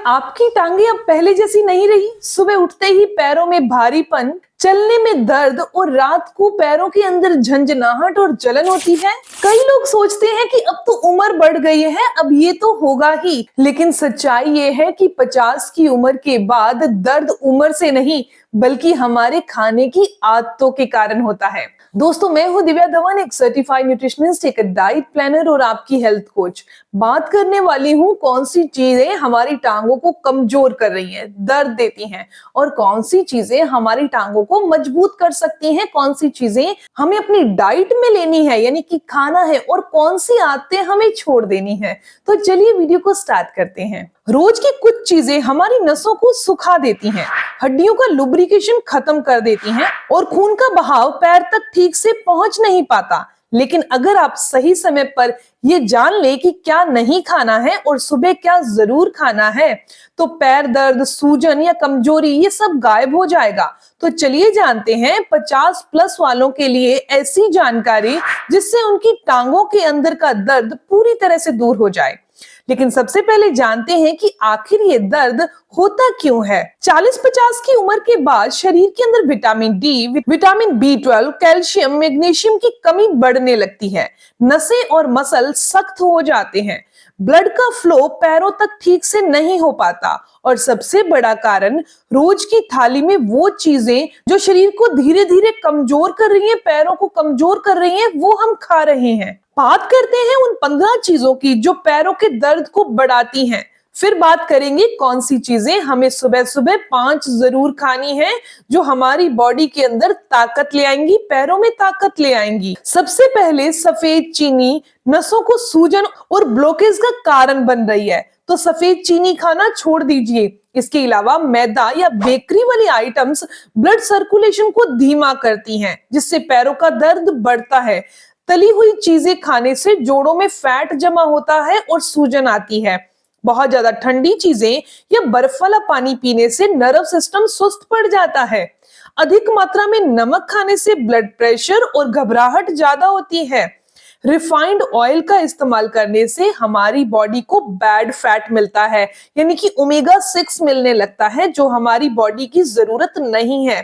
आपकी टांगे अब पहले जैसी नहीं रही? सुबह उठते ही पैरों में भारीपन, चलने में दर्द और रात को पैरों के अंदर झंझनाहट और जलन होती है। कई लोग सोचते हैं कि अब तो उम्र बढ़ गई है, अब ये तो होगा ही, लेकिन सच्चाई ये है कि 50 की उम्र के बाद दर्द उम्र से नहीं बल्कि हमारे खाने की आदतों के कारण होता है। दोस्तों, मैं हूं दिव्या धवन, एक सर्टिफाइड न्यूट्रिशनिस्ट, एक डाइट प्लानर और आपकी हेल्थ कोच। बात करने वाली हूं कौन सी चीजें हमारी टांगों को कमजोर कर रही हैं, दर्द देती हैं, और कौन सी चीजें हमारी टांगों को मजबूत कर सकती हैं, कौन सी चीजें हमें अपनी डाइट में लेनी है यानी कि खाना है, और कौन सी आदतें हमें छोड़ देनी है। तो चलिए वीडियो को स्टार्ट करते हैं। रोज की कुछ चीजें हमारी नसों को सुखा देती हैं, हड्डियों का लुब्रिकेशन खत्म कर देती हैं और खून का बहाव पैर तक ठीक से पहुंच नहीं पाता। लेकिन अगर आप सही समय पर ये जान ले कि क्या नहीं खाना है और सुबह क्या जरूर खाना है, तो पैर दर्द, सूजन या कमजोरी ये सब गायब हो जाएगा। तो चलिए जानते हैं 50 प्लस वालों के लिए ऐसी जानकारी जिससे उनकी टांगों के अंदर का दर्द पूरी तरह से दूर हो जाए। लेकिन सबसे पहले जानते हैं कि आखिर ये दर्द होता क्यों है। 40-50 की उम्र के बाद शरीर के अंदर vitamin D, vitamin B12, calcium, magnesium की कमी बढ़ने लगती है। नसें और मसल सख्त हो जाते हैं, ब्लड का फ्लो पैरों तक ठीक से नहीं हो पाता, और सबसे बड़ा कारण रोज की थाली में वो चीजें जो शरीर को धीरे धीरे कमजोर कर रही हैं, पैरों को कमजोर कर रही हैं, वो हम खा रहे हैं। बात करते हैं उन 15 चीजों की जो पैरों के दर्द को बढ़ाती हैं। फिर बात करेंगे कौन सी चीजें हमें सुबह सुबह 5 जरूर खानी है जो हमारी बॉडी के अंदर ताकत ले आएंगी, पैरों में ताकत ले आएंगी। सबसे पहले सफेद चीनी नसों को सूजन और ब्लॉकेज का कारण बन रही है, तो सफेद चीनी खाना छोड़ दीजिए। इसके अलावा मैदा या बेकरी वाली आइटम्स ब्लड सर्कुलेशन को धीमा करती हैं, जिससे पैरों का दर्द बढ़ता है। तली हुई चीजें खाने से जोड़ों में फैट जमा होता है और सूजन आती है। बहुत ज्यादा ठंडी चीजें या बर्फ वाला पानी पीने से नर्व सिस्टम सुस्त पड़ जाता है। अधिक मात्रा में नमक खाने से ब्लड प्रेशर और घबराहट ज्यादा होती है। रिफाइंड ऑयल का इस्तेमाल करने से हमारी बॉडी को बैड फैट मिलता है, यानी कि ओमेगा 6 मिलने लगता है जो हमारी बॉडी की जरूरत नहीं है।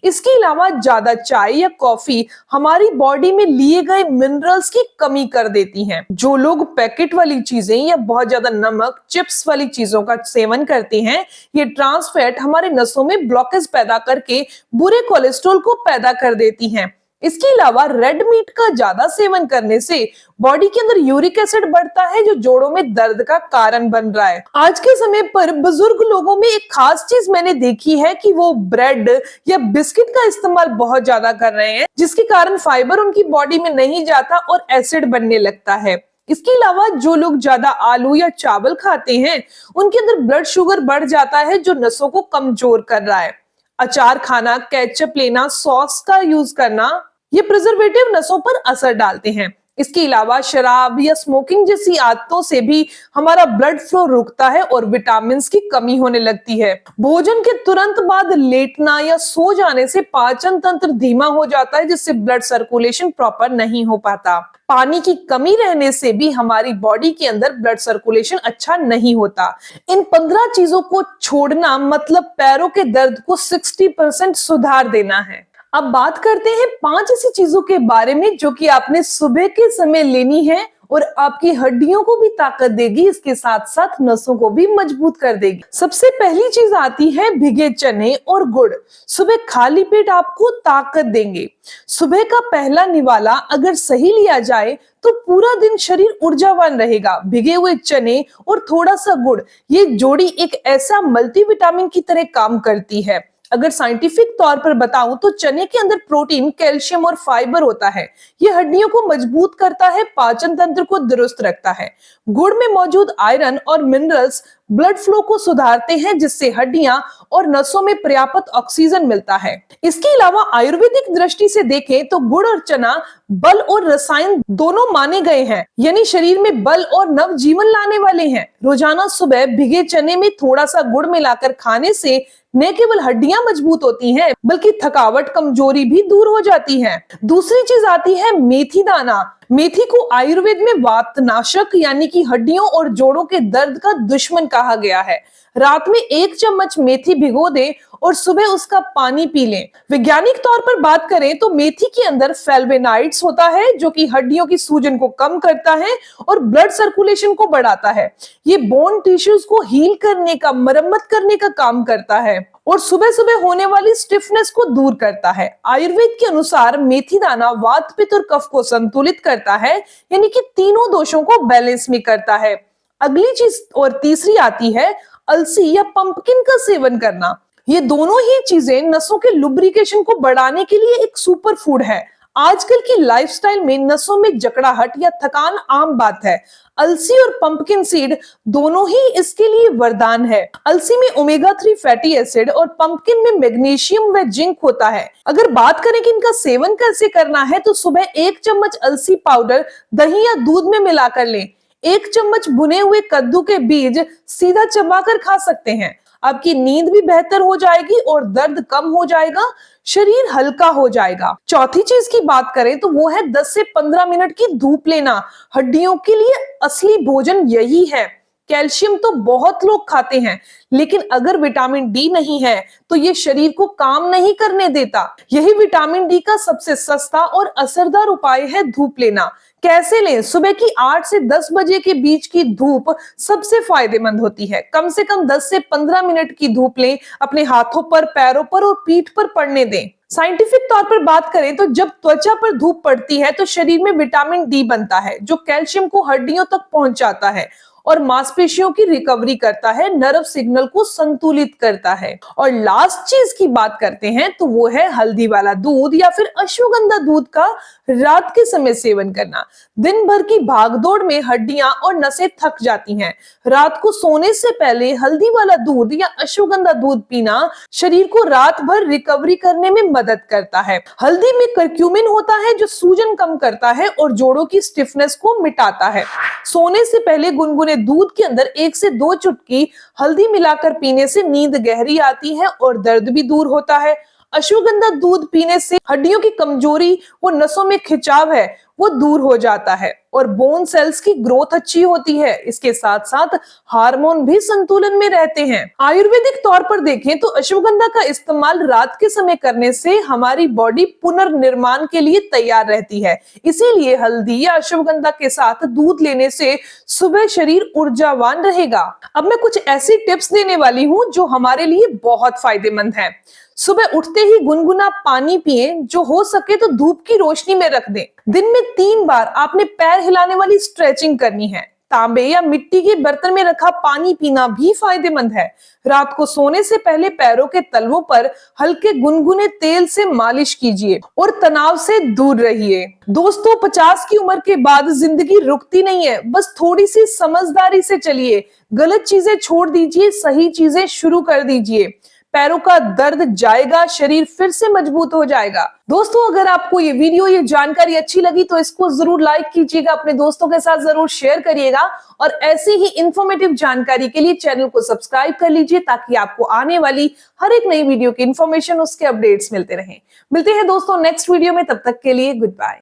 इसके अलावा ज्यादा चाय या कॉफी हमारी बॉडी में लिए गए मिनरल्स की कमी कर देती हैं। जो लोग पैकेट वाली चीजें या बहुत ज्यादा नमक, चिप्स वाली चीजों का सेवन करते हैं, ये ट्रांस फैट हमारे नसों में ब्लॉकेज पैदा करके बुरे कोलेस्ट्रॉल को पैदा कर देती हैं। इसके अलावा रेड मीट का ज्यादा सेवन करने से बॉडी के अंदर यूरिक एसिड बढ़ता है जो जोड़ों में दर्द का कारण बन रहा है। आज के समय पर बुजुर्ग लोगों में एक खास चीज मैंने देखी है कि वो ब्रेड या बिस्किट का इस्तेमाल बहुत ज्यादा कर रहे हैं, जिसके कारण फाइबर उनकी बॉडी में नहीं जाता और एसिड बनने लगता है। इसके अलावा जो लोग ज्यादा आलू या चावल खाते हैं, उनके अंदर ब्लड शुगर बढ़ जाता है जो नसों को कमजोर कर रहा है। अचार खाना, केचप लेना, सॉस का यूज करना, ये प्रिजर्वेटिव नसों पर असर डालते हैं। इसके अलावा शराब या स्मोकिंग जैसी आदतों से भी हमारा ब्लड फ्लो रुकता है और विटामिन की कमी होने लगती है। भोजन के तुरंत बाद लेटना या सो जाने से पाचन तंत्र धीमा हो जाता है, जिससे ब्लड सर्कुलेशन प्रॉपर नहीं हो पाता। पानी की कमी रहने से भी हमारी बॉडी के अंदर ब्लड सर्कुलेशन अच्छा नहीं होता। इन 15 चीजों को छोड़ना मतलब पैरों के दर्द को 60% सुधार देना है। अब बात करते हैं 5 ऐसी चीजों के बारे में जो कि आपने सुबह के समय लेनी है और आपकी हड्डियों को भी ताकत देगी, इसके साथ साथ नसों को भी मजबूत कर देगी। सबसे पहली चीज आती है भिगे चने और गुड़। सुबह खाली पेट आपको ताकत देंगे। सुबह का पहला निवाला अगर सही लिया जाए तो पूरा दिन शरीर ऊर्जावान रहेगा। भिगे हुए चने और थोड़ा सा गुड़, ये जोड़ी एक ऐसा मल्टीविटामिन की तरह काम करती है। अगर साइंटिफिक तौर पर बताऊं तो चने के अंदर प्रोटीन, कैल्शियम और फाइबर होता है। ये हड्डियों को मजबूत करता है, पाचन तंत्र को दुरुस्त रखता है। गुड़ में मौजूद आयरन और मिनरल्स ब्लड फ्लो को सुधारते हैं, जिससे हड्डियां और नसों में पर्याप्त ऑक्सीजन मिलता है। इसके अलावा आयुर्वेदिक दृष्टि से देखें तो गुड़ और चना बल और रसायन दोनों माने गए हैं, यानी शरीर में बल और नव जीवन लाने वाले हैं। रोजाना सुबह भिगे चने में थोड़ा सा गुड़ मिलाकर खाने से न केवल हड्डियां मजबूत होती हैं, बल्कि थकावट, कमजोरी भी दूर हो जाती है। दूसरी चीज आती है मेथी दाना। मेथी को आयुर्वेद में वातनाशक यानी कि हड्डियों और जोड़ों के दर्द का दुश्मन कहा गया है। रात में 1 चम्मच मेथी भिगो दें और सुबह उसका पानी पी लें। वैज्ञानिक तौर पर बात करें तो मेथी के अंदर फ्लेवोनॉइड्स होता है जो कि हड्डियों की सूजन को कम करता है और ब्लड सर्कुलेशन को बढ़ाता है। ये बोन टिश्यूज को हील करने का, मरम्मत करने का काम करता है और सुबह सुबह होने वाली स्टिफनेस को दूर करता है। आयुर्वेद के अनुसार मेथी दाना वात, पित्त और कफ को संतुलित करता है, यानी कि तीनों दोषों को बैलेंस में करता है। अगली चीज और तीसरी आती है अलसी या पंपकिन का सेवन करना। ये दोनों ही चीजें नसों के लुब्रिकेशन को बढ़ाने के लिए एक सुपर फूड है। आजकल की लाइफस्टाइल में नसों में जकड़ाहट या थकान आम बात है। अलसी और पंपकिन सीड दोनों ही इसके लिए वरदान है। अलसी में ओमेगा 3 फैटी एसिड और पंपकिन में मैग्नीशियम व जिंक होता है। अगर बात करें कि इनका सेवन कैसे करना है तो सुबह 1 चम्मच अलसी पाउडर दही या दूध में मिलाकर लें। 1 चम्मच भुने हुए कद्दू के बीज सीधा चबाकर खा सकते हैं। आपकी नींद भी बेहतर हो जाएगी और दर्द कम हो जाएगा, शरीर हल्का हो जाएगा। चौथी चीज की बात करें तो वो है 10 से 15 मिनट की धूप लेना। हड्डियों के लिए असली भोजन यही है। कैल्शियम तो बहुत लोग खाते हैं, लेकिन अगर विटामिन डी नहीं है तो ये शरीर को काम नहीं करने देता। यही विटामिन डी का सबसे सस्ता और असरदार उपाय है धूप लेना। कैसे लें? सुबह की 8 से 10 बजे के बीच की धूप सबसे फायदेमंद होती है। कम से कम 10 से 15 मिनट की धूप लें। अपने हाथों पर, पैरों पर और पीठ पर पड़ने दें। साइंटिफिक तौर पर बात करें तो जब त्वचा पर धूप पड़ती है तो शरीर में विटामिन डी बनता है जो कैल्शियम को हड्डियों तक पहुंचाता है और मांसपेशियों की रिकवरी करता है, नर्व सिग्नल को संतुलित करता है। और लास्ट चीज की बात करते हैं तो वो है हल्दी वाला दूध या फिर अश्वगंधा दूध का रात के समय सेवन करना। दिन भर की भागदौड़ में हड्डियां और नसें थक जाती हैं। रात को सोने से पहले हल्दी वाला दूध या अश्वगंधा दूध पीना शरीर को रात भर रिकवरी करने में मदद करता है। हल्दी में करक्यूमिन होता है जो सूजन कम करता है और जोड़ों की स्टिफनेस को मिटाता है। सोने से पहले गुनगुने दूध के अंदर 1 से 2 चुटकी हल्दी मिलाकर पीने से नींद गहरी आती है और दर्द भी दूर होता है। अश्वगंधा दूध पीने से हड्डियों की कमजोरी, वो नसों में खिंचाव है, वो दूर हो जाता है और बोन सेल्स की ग्रोथ अच्छी होती है। इसके साथ साथ हार्मोन भी संतुलन में रहते हैं। आयुर्वेदिक तौर पर देखें तो अश्वगंधा का इस्तेमाल रात के समय करने से हमारी बॉडी पुनर्निर्माण के लिए तैयार रहती है। इसीलिए हल्दी या अश्वगंधा के साथ दूध लेने से सुबह शरीर ऊर्जावान रहेगा। अब मैं कुछ ऐसी टिप्स देने वाली हूँ जो हमारे लिए बहुत फायदेमंद है। सुबह उठते ही गुनगुना पानी पिए, जो हो सके तो धूप की रोशनी में रख दें। दिन में 3 बार आपने पैर हिलाने वाली स्ट्रेचिंग करनी है। तांबे या मिट्टी के बर्तन में रखा पानी पीना भी फायदेमंद है। रात को सोने से पहले पैरों के तलवों पर हल्के गुनगुने तेल से मालिश कीजिए और तनाव से दूर रहिए। दोस्तों, 50 की उम्र के बाद जिंदगी रुकती नहीं है, बस थोड़ी सी समझदारी से चलिए। गलत चीजें छोड़ दीजिए, सही चीजें शुरू कर दीजिए। पैरों का दर्द जाएगा, शरीर फिर से मजबूत हो जाएगा। दोस्तों, अगर आपको ये वीडियो, ये जानकारी अच्छी लगी तो इसको जरूर लाइक कीजिएगा, अपने दोस्तों के साथ जरूर शेयर करिएगा और ऐसी ही इंफॉर्मेटिव जानकारी के लिए चैनल को सब्सक्राइब कर लीजिए ताकि आपको आने वाली हर एक नई वीडियो की इंफॉर्मेशन, उसके अपडेट्स मिलते रहें। मिलते हैं दोस्तों नेक्स्ट वीडियो में, तब तक के लिए गुड बाय।